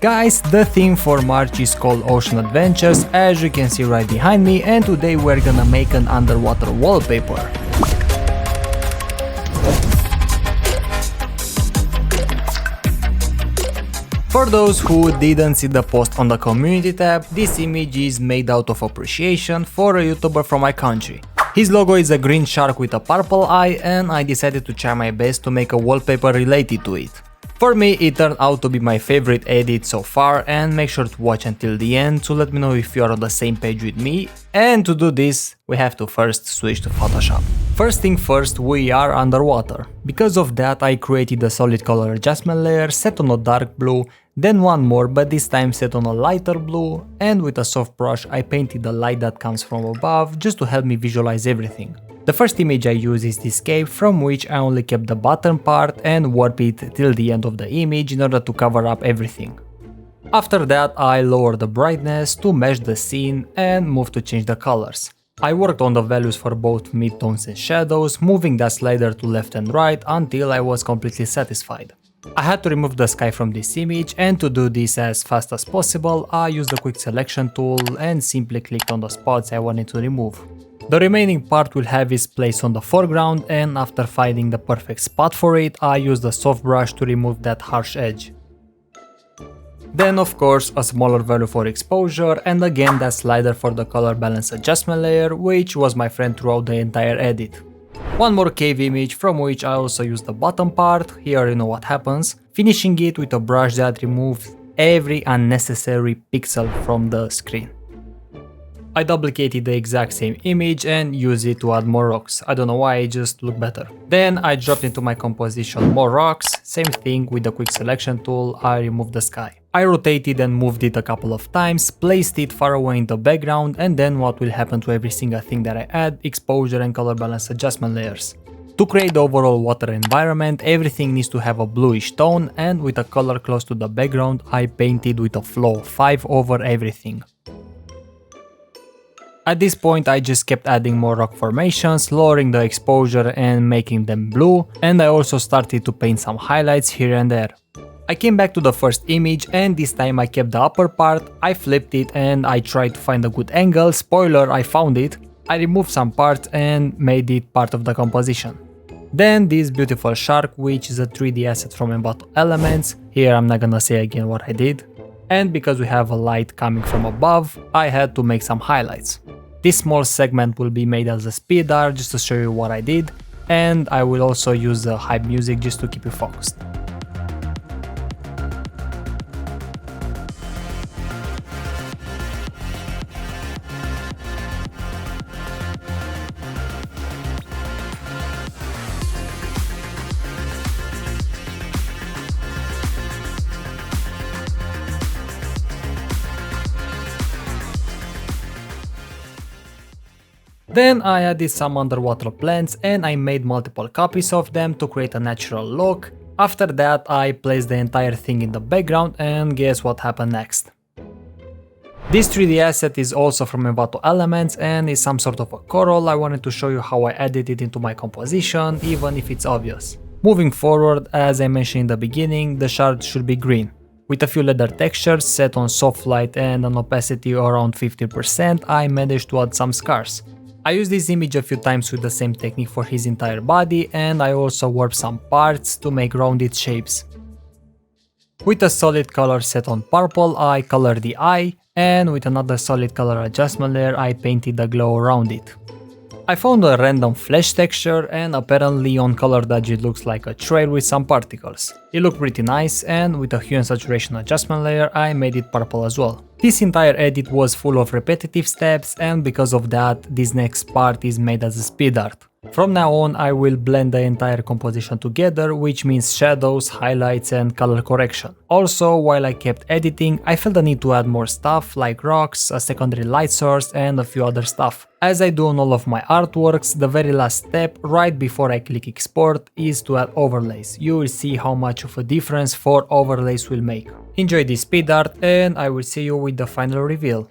Guys, the theme for March is called Ocean Adventures, as you can see right behind me, and today we're gonna make an underwater wallpaper. For those who didn't see the post on the community tab, this image is made out of appreciation for a YouTuber from my country. His logo is a green shark with a purple eye, and I decided to try my best to make a wallpaper related to it. For me, it turned out to be my favorite edit so far, and make sure to watch until the end to let me know if you are on the same page with me. And to do this, we have to first switch to Photoshop. First thing first, we are underwater. Because of that, I created a solid color adjustment layer set on a dark blue, then one more, but this time set on a lighter blue, and with a soft brush I painted the light that comes from above just to help me visualize everything. The first image I use is this cape, from which I only kept the bottom part and warped it till the end of the image in order to cover up everything. After that, I lowered the brightness to match the scene and moved to change the colors. I worked on the values for both midtones and shadows, moving that slider to left and right until I was completely satisfied. I had to remove the sky from this image, and to do this as fast as possible, I used the quick selection tool and simply clicked on the spots I wanted to remove. The remaining part will have its place on the foreground, and after finding the perfect spot for it, I used the soft brush to remove that harsh edge. Then of course a smaller value for exposure, and again that slider for the color balance adjustment layer, which was my friend throughout the entire edit. One more cave image, from which I also used the bottom part, here you know what happens, finishing it with a brush that removes every unnecessary pixel from the screen. I duplicated the exact same image and used it to add more rocks. I don't know why, it just looked better. Then I dropped into my composition more rocks, same thing with the quick selection tool, I removed the sky. I rotated and moved it a couple of times, placed it far away in the background, and then what will happen to every single thing that I add, exposure and color balance adjustment layers. To create the overall water environment, everything needs to have a bluish tone, and with a color close to the background, I painted with a flow 5 over everything. At this point I just kept adding more rock formations, lowering the exposure and making them blue, and I also started to paint some highlights here and there. I came back to the first image, and this time I kept the upper part, I flipped it and I tried to find a good angle. Spoiler, I found it. I removed some parts and made it part of the composition. Then this beautiful shark, which is a 3D asset from Envato Elements. Here I'm not gonna say again what I did. And because we have a light coming from above, I had to make some highlights. This small segment will be made as a speed art just to show you what I did, and I will also use the hype music just to keep you focused. Then I added some underwater plants and I made multiple copies of them to create a natural look. After that I placed the entire thing in the background, and guess what happened next? This 3D asset is also from Envato Elements and is some sort of a coral. I wanted to show you how I added it into my composition, even if it's obvious. Moving forward, as I mentioned in the beginning, the shard should be green. With a few leather textures set on soft light and an opacity around 50%, I managed to add some scars. I used this image a few times with the same technique for his entire body, and I also warped some parts to make rounded shapes. With a solid color set on purple, I colored the eye, and with another solid color adjustment layer I painted the glow around it. I found a random flesh texture, and apparently on color dodge it looks like a trail with some particles. It looked pretty nice, and with a hue and saturation adjustment layer I made it purple as well. This entire edit was full of repetitive steps, and because of that this next part is made as a speed art. From now on I will blend the entire composition together, which means shadows, highlights and color correction. Also, while I kept editing, I felt the need to add more stuff like rocks, a secondary light source and a few other stuff. As I do on all of my artworks, the very last step right before I click export is to add overlays. You will see how much of a difference 4 overlays will make. Enjoy this speed art and I will see you with the final reveal.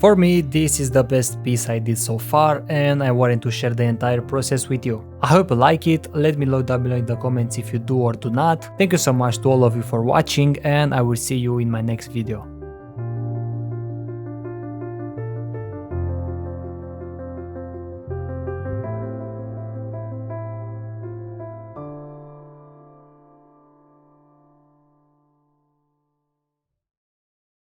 For me, this is the best piece I did so far, and I wanted to share the entire process with you. I hope you like it. Let me know down below in the comments if you do or do not. Thank you so much to all of you for watching, and I will see you in my next video.